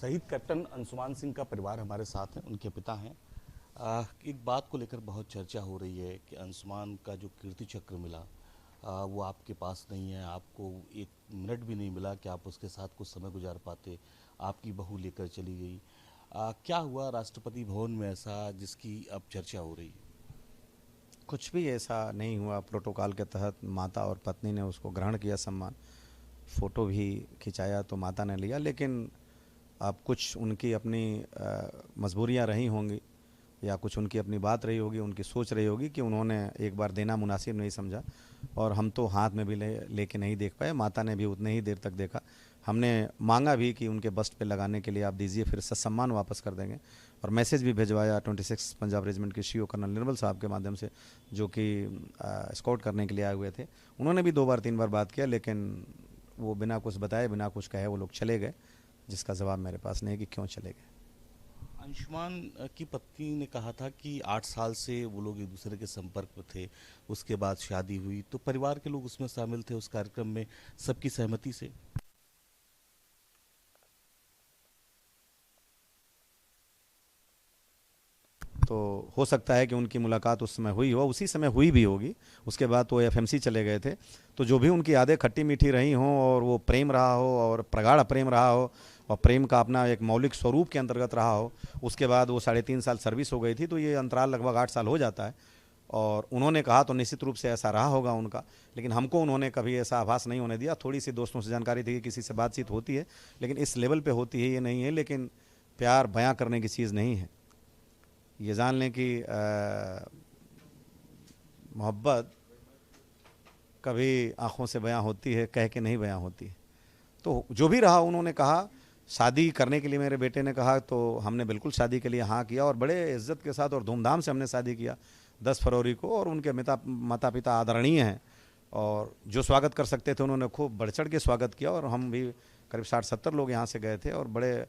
शहीद कैप्टन अंशुमान सिंह का परिवार हमारे साथ है, उनके पिता हैं। एक बात को लेकर बहुत चर्चा हो रही है कि अंशुमान का जो कीर्ति चक्र मिला वो आपके पास नहीं है। आपको एक मिनट भी नहीं मिला कि आप उसके साथ कुछ समय गुजार पाते। आपकी बहू लेकर चली गई। क्या हुआ राष्ट्रपति भवन में ऐसा जिसकी अब चर्चा हो रही है? कुछ भी ऐसा नहीं हुआ। प्रोटोकॉल के तहत माता और पत्नी ने उसको ग्रहण किया सम्मान, फ़ोटो भी खिंचाया तो माता ने लिया, लेकिन अब कुछ उनकी अपनी मजबूरियां रही होंगी या कुछ उनकी अपनी बात रही होगी, उनकी सोच रही होगी कि उन्होंने एक बार देना मुनासिब नहीं समझा। और हम तो हाथ में भी लेके नहीं देख पाए, माता ने भी उतने ही देर तक देखा। हमने मांगा भी कि उनके बस्ट पे लगाने के लिए आप दीजिए, फिर सम्मान वापस कर देंगे। और मैसेज भी भिजवाया 26 पंजाब रेजिमेंट के शीओ कर्नल निर्मल साहब के माध्यम से, जो कि स्काउट करने के लिए आए हुए थे। उन्होंने भी 2 बार 3 बार बात किया, लेकिन वो बिना कुछ बताए बिना कुछ कहे वो लोग चले गए, जिसका जवाब मेरे पास नहीं है कि क्यों चले गए। अंशुमान की पत्नी ने कहा था कि 8 साल से वो लोग एक दूसरे के संपर्क में थे। उसके बाद शादी हुई तो परिवार के लोग उसमें शामिल थे, उस कार्यक्रम में सबकी सहमति से। तो हो सकता है कि उनकी मुलाकात उस समय हुई हो, उसी समय हुई भी होगी। उसके बाद तो एफएमसी चले गए थे। तो जो भी उनकी यादें खट्टी मीठी रही हों, और वो प्रेम रहा हो और प्रगाढ़ प्रेम रहा हो और प्रेम का अपना एक मौलिक स्वरूप के अंतर्गत रहा हो, उसके बाद वो 3.5 साल सर्विस हो गई थी, तो ये अंतराल लगभग 8 साल हो जाता है। और उन्होंने कहा तो निश्चित रूप से ऐसा रहा होगा उनका, लेकिन हमको उन्होंने कभी ऐसा आभास नहीं होने दिया। थोड़ी सी दोस्तों से जानकारी थी कि किसी से बातचीत होती है, लेकिन इस लेवल पे होती है ये नहीं है। लेकिन प्यार बयां करने की चीज़ नहीं है। ये जान लें कि मोहब्बत कभी आँखों से बयां होती है, कह के नहीं बयां होती है। तो जो भी रहा, उन्होंने कहा शादी करने के लिए, मेरे बेटे ने कहा, तो हमने बिल्कुल शादी के लिए हाँ किया और बड़े इज्जत के साथ और धूमधाम से हमने शादी किया 10 फरवरी को। और उनके माता पिता आदरणीय हैं, और जो स्वागत कर सकते थे उन्होंने खूब बढ़ चढ़ के स्वागत किया। और हम भी करीब 60-70 लोग यहाँ से गए थे, और बड़े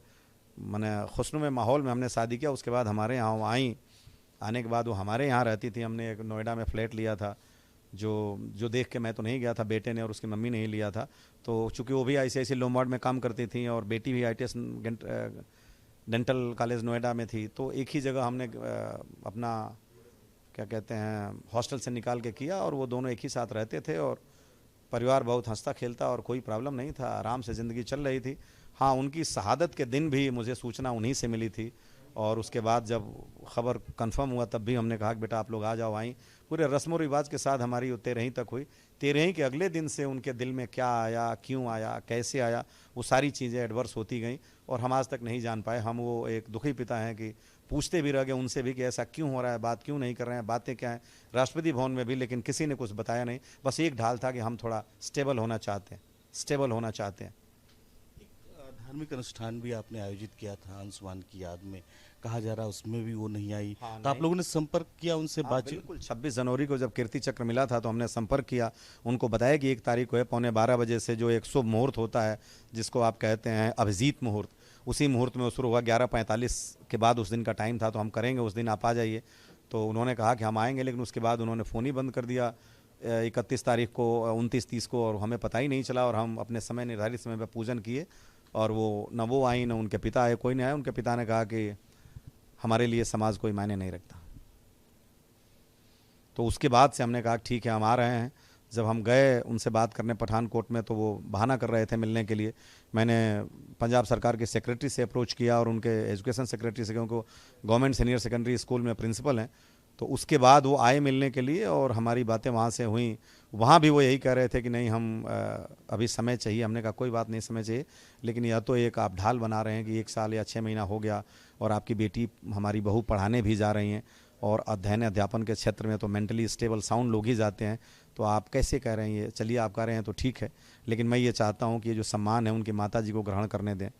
मैंने खुशनुमे माहौल में हमने शादी किया। उसके बाद हमारे यहाँ वो आई, आने के बाद वो हमारे यहाँ रहती थी। हमने एक नोएडा में फ्लैट लिया था, जो जो देख के मैं तो नहीं गया था, बेटे ने और उसकी मम्मी ने ही लिया था। तो चूँकि वो भी ऐसे लोमवार्ड में काम करती थी और बेटी भी ITS डेंटल कॉलेज नोएडा में थी, तो एक ही जगह हमने अपना क्या कहते हैं हॉस्टल से निकाल के किया, और वो दोनों एक ही साथ रहते थे। और परिवार बहुत हंसता खेलता और कोई प्रॉब्लम नहीं था, आराम से ज़िंदगी चल रही थी। हाँ, उनकी शहादत के दिन भी मुझे सूचना उन्हीं से मिली थी, और उसके बाद जब खबर कंफर्म हुआ तब भी हमने कहा कि बेटा आप लोग आ जाओ। आई, पूरे रस्म और रिवाज के साथ हमारी 13 तक हुई। 13 के अगले दिन से उनके दिल में क्या आया, क्यों आया, कैसे आया, वो सारी चीज़ें एडवर्स होती गई, और हम आज तक नहीं जान पाए। हम वो एक दुखी पिता हैं कि पूछते भी रह गए उनसे भी कि ऐसा क्यों हो रहा है, बात क्यों नहीं कर रहे हैं, बातें क्या हैं राष्ट्रपति भवन में भी, लेकिन किसी ने कुछ बताया नहीं। बस एक ढाल था कि हम थोड़ा स्टेबल होना चाहते हैं, स्टेबल होना चाहते हैं। धार्मिक अनुष्ठान भी आपने आयोजित किया था अंशुमान की याद में, कहा जा रहा है उसमें भी वो नहीं आई। हाँ, तो आप नहीं। लोगों ने संपर्क किया उनसे, हाँ बातचीत? बिल्कुल, 26 जनवरी को जब कीर्ति चक्र मिला था तो हमने संपर्क किया, उनको बताया कि 1 तारीख को है, 11:15 बजे से जो एक शुभ मुहूर्त होता है, जिसको आप कहते हैं अभिजीत मुहूर्त, उसी मुहूर्त में वो शुरू हुआ। 11:45 के बाद उस दिन का टाइम था, तो हम करेंगे उस दिन, आप आ जाइए। तो उन्होंने कहा कि हम आएंगे, लेकिन उसके बाद उन्होंने फ़ोन ही बंद कर दिया 31 तारीख को, 29-30 को, और हमें पता ही नहीं चला। और हम अपने समय, निर्धारित समय पर पूजन किए, और वो न वो आई न उनके पिता आए, कोई नहीं आया। उनके पिता ने कहा कि हमारे लिए समाज कोई मायने नहीं रखता। तो उसके बाद से हमने कहा ठीक है हम आ रहे हैं। जब हम गए उनसे बात करने पठानकोट में, तो वो बहाना कर रहे थे मिलने के लिए। मैंने पंजाब सरकार के सेक्रेटरी से अप्रोच किया, और उनके एजुकेशन सेक्रेटरी से, क्योंकि गवर्नमेंट सीनियर सेकेंडरी स्कूल में प्रिंसिपल हैं। तो उसके बाद वो आए मिलने के लिए, और हमारी बातें वहाँ से हुई। वहाँ भी वो यही कह रहे थे कि नहीं, हम अभी समय चाहिए। हमने कहा कोई बात नहीं, समय चाहिए, लेकिन यह तो एक आप ढाल बना रहे हैं कि 1 साल या 6 महीना हो गया, और आपकी बेटी, हमारी बहू पढ़ाने भी जा रही हैं, और अध्ययन अध्यापन के क्षेत्र में तो मेंटली स्टेबल साउंड लोग ही जाते हैं। तो आप कैसे कह रहे हैं ये? चलिए आप कह रहे हैं तो ठीक है, लेकिन मैं ये चाहता हूँ कि ये जो सम्मान है उनकी माता जी को ग्रहण करने दें,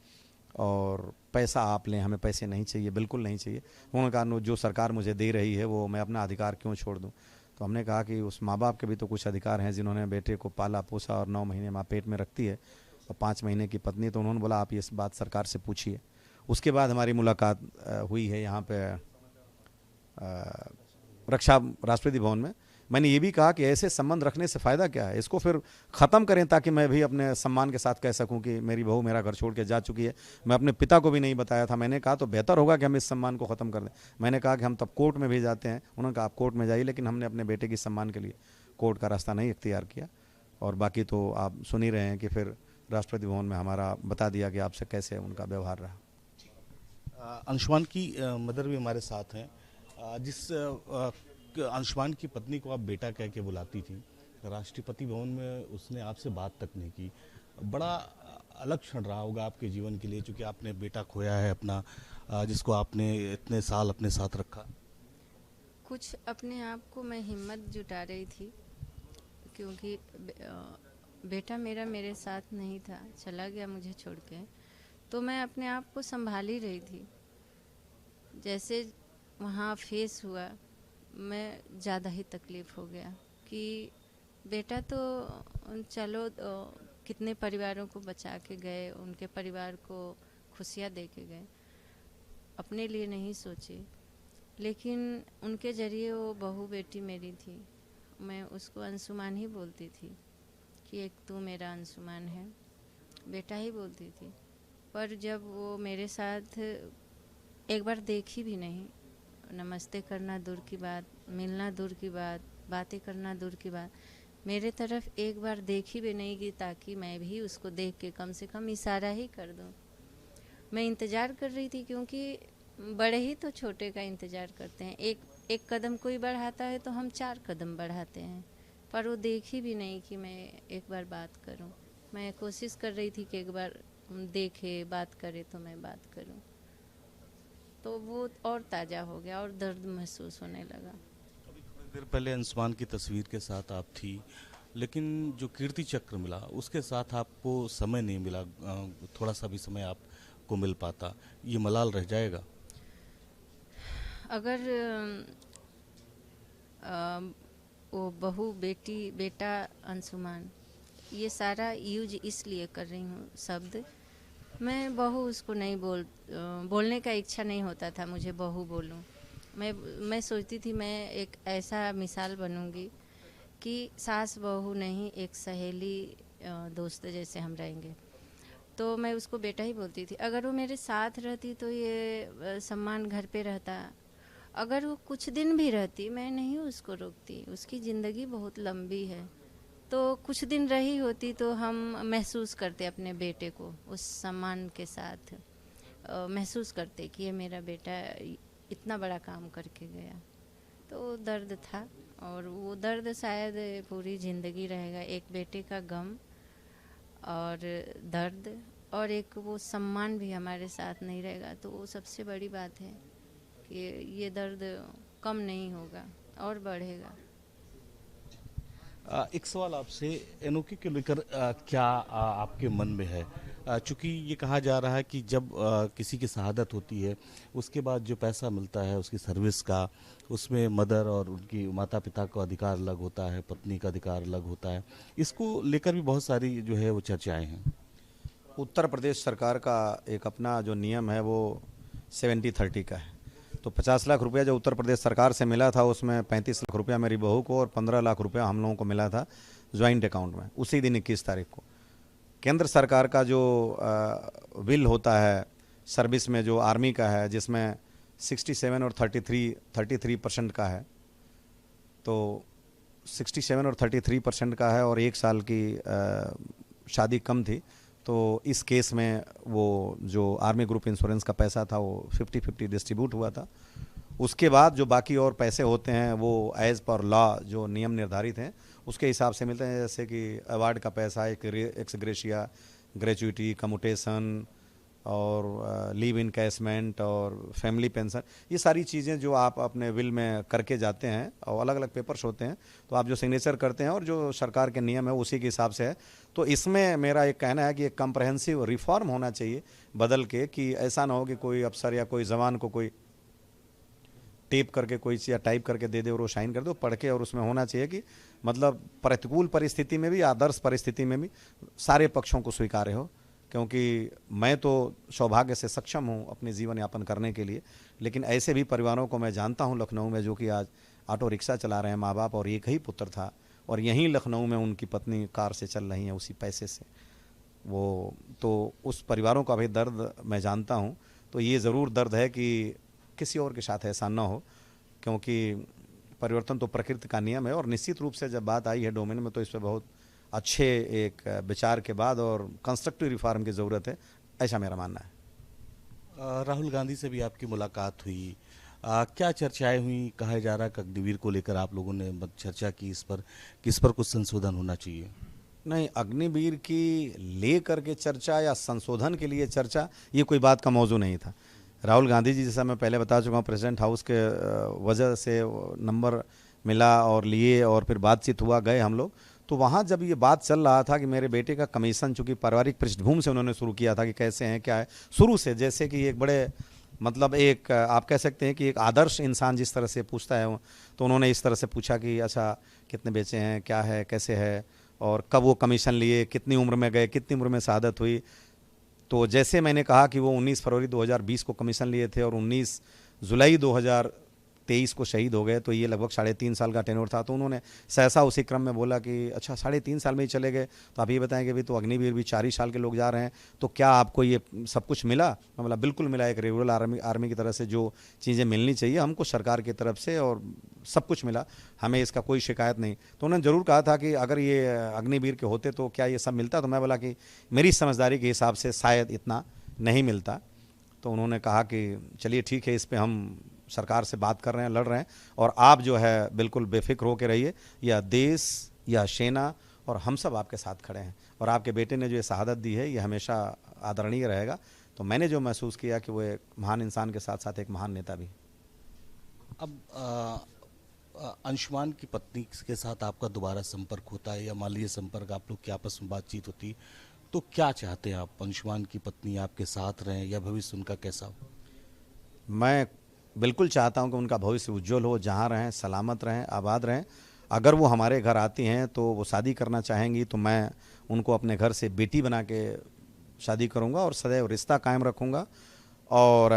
और पैसा आप लें, हमें पैसे नहीं चाहिए, बिल्कुल नहीं चाहिए। उन्होंने कहा जो सरकार मुझे दे रही है वो मैं अपना अधिकार क्यों छोड़ दूँ। तो हमने कहा कि उस माँ बाप के भी तो कुछ अधिकार हैं, जिन्होंने बेटे को पाला पोसा और 9 महीने माँ पेट में रखती है, और 5 महीने की पत्नी। तो उन्होंने बोला आप ये बात सरकार से पूछिए। उसके बाद हमारी मुलाकात हुई है यहाँ पे रक्षा राष्ट्रपति भवन में, मैंने ये भी कहा कि ऐसे संबंध रखने से फ़ायदा क्या है, इसको फिर ख़त्म करें ताकि मैं भी अपने सम्मान के साथ कह सकूं कि मेरी बहू मेरा घर छोड़ के जा चुकी है। मैं अपने पिता को भी नहीं बताया था, मैंने कहा तो बेहतर होगा कि हम इस सम्मान को ख़त्म कर दें। मैंने कहा कि हम तब कोर्ट में भी जाते हैं, उन्होंने कहा आप कोर्ट में जाइए, लेकिन हमने अपने बेटे की सम्मान के लिए कोर्ट का रास्ता नहीं इख्तियार किया। और बाकी तो आप सुन ही रहे हैं कि फिर राष्ट्रपति भवन में हमारा बता दिया कि आपसे कैसे उनका व्यवहार रहा। अंशुमान की मदर भी हमारे साथ हैं। जिस अंशुमान की पत्नी को आप बेटा कह के बुलाती थी, राष्ट्रपति भवन में उसने आपसे बात तक नहीं की। बड़ा अलग क्षण रहा होगा आपके जीवन के लिए, क्योंकि आपने बेटा खोया है अपना, जिसको आपने इतने साल अपने साथ रखा। कुछ अपने आप को मैं हिम्मत जुटा रही थी, क्योंकि बेटा मेरा मेरे साथ नहीं था, चला गया मुझे छोड़ के। तो मैं अपने आप को संभाल ही रही थी। जैसे वहाँ फेस हुआ, मैं ज़्यादा ही तकलीफ़ हो गया कि बेटा तो चलो कितने परिवारों को बचा के गए, उनके परिवार को खुशियाँ दे के गए, अपने लिए नहीं सोचे। लेकिन उनके ज़रिए वो बहू बेटी मेरी थी, मैं उसको अंशुमान ही बोलती थी कि एक तू मेरा अंशुमान है, बेटा ही बोलती थी। पर जब वो मेरे साथ एक बार देखी भी नहीं, नमस्ते करना दूर की बात, मिलना दूर की बात, बातें करना दूर की बात, मेरे तरफ एक बार देखी भी नहीं कि ताकि मैं भी उसको देख के कम से कम इशारा ही कर दूं। मैं इंतज़ार कर रही थी, क्योंकि बड़े ही तो छोटे का इंतज़ार करते हैं। एक कदम कोई बढ़ाता है तो हम 4 कदम बढ़ाते हैं, पर वो देखी भी नहीं कि मैं एक बार बात करूं। मैं कोशिश कर रही थी कि एक बार देखे, बात करे तो मैं बात करूं। तो वो और ताज़ा हो गया और दर्द महसूस होने लगा। अभी थोड़ी देर पहले अंशुमान की तस्वीर के साथ आप थी, लेकिन जो कीर्ति चक्र मिला उसके साथ आपको समय नहीं मिला, थोड़ा सा भी समय आपको मिल पाता, ये मलाल रह जाएगा। अगर वो बहू बेटी बेटा अंशुमान, ये सारा यूज इसलिए कर रही हूँ शब्द, मैं बहू उसको नहीं बोलने का इच्छा नहीं होता था मुझे बहू बोलूँ। मैं सोचती थी मैं एक ऐसा मिसाल बनूंगी कि सास बहू नहीं, एक सहेली दोस्त जैसे हम रहेंगे। तो मैं उसको बेटा ही बोलती थी। अगर वो मेरे साथ रहती तो ये सम्मान घर पे रहता। अगर वो कुछ दिन भी रहती, मैं नहीं उसको रोकती, उसकी ज़िंदगी बहुत लंबी है। तो कुछ दिन रही होती तो हम महसूस करते अपने बेटे को उस सम्मान के साथ, महसूस करते कि ये मेरा बेटा इतना बड़ा काम करके गया। तो दर्द था, और वो दर्द शायद पूरी ज़िंदगी रहेगा। एक बेटे का गम और दर्द, और एक वो सम्मान भी हमारे साथ नहीं रहेगा। तो वो सबसे बड़ी बात है कि ये दर्द कम नहीं होगा और बढ़ेगा। एक सवाल आपसे, एनओके को लेकर क्या आपके मन में है? चूँकि ये कहा जा रहा है कि जब किसी की शहादत होती है, उसके बाद जो पैसा मिलता है उसकी सर्विस का, उसमें मदर और उनकी माता पिता का अधिकार अलग होता है, पत्नी का अधिकार अलग होता है। इसको लेकर भी बहुत सारी जो है वो चर्चाएं हैं। उत्तर प्रदेश सरकार का एक अपना जो नियम है वो 70-30 का है। तो 50 लाख रुपया जो उत्तर प्रदेश सरकार से मिला था, उसमें 35 लाख रुपया मेरी बहू को और 15 लाख रुपया हम लोगों को मिला था ज्वाइंट अकाउंट में। उसी दिन 21 तारीख को केंद्र सरकार का जो बिल होता है सर्विस में, जो आर्मी का है, जिसमें 67 और 33% का है, तो 67 और 33% का है, और 1 साल की शादी कम थी। तो इस केस में वो जो आर्मी ग्रुप इंश्योरेंस का पैसा था वो 50-50 डिस्ट्रीब्यूट हुआ था। उसके बाद जो बाकी और पैसे होते हैं वो एज़ पर लॉ जो नियम निर्धारित हैं उसके हिसाब से मिलते हैं। जैसे कि अवार्ड का पैसा, एक एक्स ग्रेशिया, ग्रेचुइटी, कम्यूटेशन और लीव इनकैशमेंट और फैमिली पेंशन, ये सारी चीज़ें जो आप अपने विल में करके जाते हैं, और अलग अलग पेपर्स होते हैं, तो आप जो सिग्नेचर करते हैं और जो सरकार के नियम है उसी के हिसाब से है। तो इसमें मेरा एक कहना है कि एक कम्प्रहेंसिव रिफॉर्म होना चाहिए बदल के, कि ऐसा ना हो कि कोई अफसर या कोई जवान को कोई टेप करके कोई या टाइप करके दे दे और वो साइन कर दे, पढ़ के। और उसमें होना चाहिए कि मतलब प्रतिकूल परिस्थिति में भी, आदर्श परिस्थिति में भी सारे पक्षों को स्वीकार्य हो। क्योंकि मैं तो सौभाग्य से सक्षम हूँ अपने जीवन यापन करने के लिए, लेकिन ऐसे भी परिवारों को मैं जानता हूँ लखनऊ में जो कि आज ऑटो रिक्शा चला रहे हैं माँ बाप, और एक ही पुत्र था, और यहीं लखनऊ में उनकी पत्नी कार से चल रही हैं उसी पैसे से। वो तो उस परिवारों का भी दर्द मैं जानता हूँ। तो ये ज़रूर दर्द है कि किसी और के साथ ऐसा ना हो, क्योंकि परिवर्तन तो प्रकृति का नियम है। और निश्चित रूप से जब बात आई है डोमेन में, तो इस पर बहुत अच्छे एक विचार के बाद और कंस्ट्रक्टिव रिफॉर्म की ज़रूरत है, ऐसा मेरा मानना है। राहुल गांधी से भी आपकी मुलाकात हुई, क्या चर्चाएं हुई? कहा जा रहा है कि अग्निवीर को लेकर आप लोगों ने चर्चा की, इस पर किस पर कुछ संशोधन होना चाहिए? नहीं, अग्निवीर की ले करके चर्चा या संशोधन के लिए चर्चा, ये कोई बात का मौजू नहीं था। राहुल गांधी जी, जैसा मैं पहले बता चुका हूँ, प्रेसिडेंट हाउस के वजह से नंबर मिला और लिए, और फिर बातचीत हुआ, गए हम लोग। तो वहाँ जब ये बात चल रहा था कि मेरे बेटे का कमीशन, चूँकि पारिवारिक पृष्ठभूमि से उन्होंने शुरू किया था कि कैसे हैं क्या है, शुरू से जैसे कि एक बड़े मतलब एक आप कह सकते हैं कि एक आदर्श इंसान जिस तरह से पूछता है, तो उन्होंने इस तरह से पूछा कि अच्छा कितने बेचे हैं, क्या है, कैसे है, और कब वो कमीशन लिए, कितनी उम्र में गए, कितनी उम्र में शहादत हुई। तो जैसे मैंने कहा कि वो 19 फरवरी 2020 को कमीशन लिए थे और 19 जुलाई 2023 को शहीद हो गए, तो ये लगभग 3.5 साल का टेन्योर था। तो उन्होंने सहसा उसी क्रम में बोला कि अच्छा 3.5 साल में ही चले गए, तो आप ये बताएं कि अभी तो अग्निवीर भी 4 ही साल के लोग जा रहे हैं, तो क्या आपको ये सब कुछ मिला? मैं बोला बिल्कुल मिला, एक रेगुलर आर्मी की तरह से जो चीज़ें मिलनी चाहिए हमको सरकार की तरफ से, और सब कुछ मिला, हमें इसका कोई शिकायत नहीं। तो उन्होंने ज़रूर कहा था कि अगर ये अग्निवीर के होते तो क्या ये सब मिलता? तो मैं बोला कि मेरी समझदारी के हिसाब से शायद इतना नहीं मिलता। तो उन्होंने कहा कि चलिए ठीक है, इस पे हम सरकार से बात कर रहे हैं, लड़ रहे हैं, और आप जो है बिल्कुल बेफिक्र होकर रहिए, या देश या सेना और हम सब आपके साथ खड़े हैं, और आपके बेटे ने जो ये शहादत दी है ये हमेशा आदरणीय रहेगा। तो मैंने जो महसूस किया कि वो एक महान इंसान के साथ साथ एक महान नेता भी। अब अंशुमान की पत्नी के साथ आपका दोबारा संपर्क होता है, या मान लीजिए संपर्क आप लोग की आपस में बातचीत होती, तो क्या चाहते हैं आप? अंशुमान की पत्नी आपके साथ रहें, या भविष्य उनका कैसा हो? मैं बिल्कुल चाहता हूं कि उनका भविष्य उज्जवल हो, जहां रहें सलामत रहें, आबाद रहें। अगर वो हमारे घर आती हैं तो वो शादी करना चाहेंगी, तो मैं उनको अपने घर से बेटी बना के शादी करूंगा और सदैव रिश्ता कायम रखूंगा। और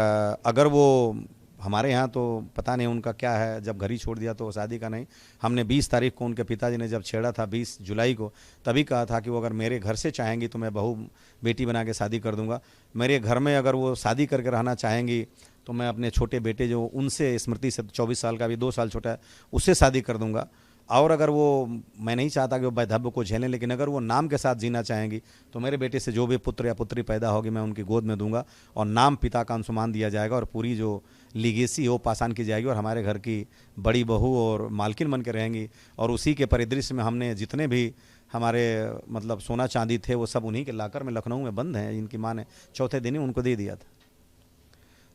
अगर वो हमारे यहाँ, तो पता नहीं उनका क्या है, जब घर ही छोड़ दिया तो शादी का नहीं। हमने 20 तारीख को उनके पिताजी ने जब छेड़ा था, 20 जुलाई को, तभी कहा था कि वो अगर मेरे घर से चाहेंगी तो मैं बहू बेटी बना के शादी कर दूंगा। मेरे घर में अगर वो शादी करके रहना चाहेंगी तो मैं अपने छोटे बेटे जो उनसे स्मृति से 24 साल का, भी 2 साल छोटा है, उससे शादी कर दूंगा। और अगर वो, मैं नहीं चाहता कि वो वैधव्य को झेलें, लेकिन अगर वो नाम के साथ जीना चाहेंगी तो मेरे बेटे से जो भी पुत्र या पुत्री पैदा होगी मैं उनकी गोद में दूंगा, और नाम पिता का अंशुमान दिया जाएगा, और पूरी जो लीगेसी हो पासान की जाएगी, और हमारे घर की बड़ी बहू और मालकिन बन के रहेंगी। और उसी के परिदृश्य में हमने जितने भी हमारे मतलब सोना चांदी थे वो सब उन्हीं के लाकर में लखनऊ में बंद हैं, इनकी माँ ने चौथे दिन ही उनको दे दिया था।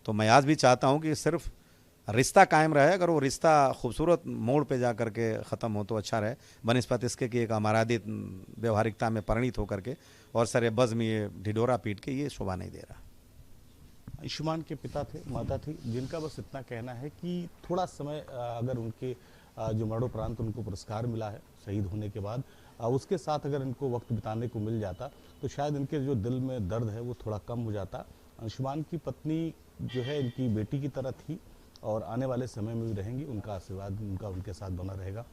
तो मैं आज भी चाहता हूँ कि सिर्फ रिश्ता कायम रहे, अगर वो रिश्ता खूबसूरत मोड़ पे जा कर के ख़त्म हो तो अच्छा रहे, बनिस्पत इसके कि एक अमारादित व्यवहारिकता में परिणित होकर के और सरे बज़ में ये ढिढोरा पीट के, ये शोभा नहीं दे रहा। अंशुमान के पिता थे, माता थी, जिनका बस इतना कहना है कि थोड़ा समय अगर उनके जो मरणोपरांत उनको पुरस्कार मिला है शहीद होने के बाद, उसके साथ अगर इनको वक्त बिताने को मिल जाता तो शायद इनके जो दिल में दर्द है वो थोड़ा कम हो जाता। अंशुमान की पत्नी जो है इनकी बेटी की तरह थी, और आने वाले समय में भी रहेंगी। उनका आशीर्वाद उनका उनके साथ बना रहेगा।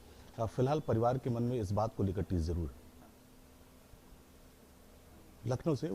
फिलहाल परिवार के मन में इस बात को लेकर टीस जरूर है। लखनऊ से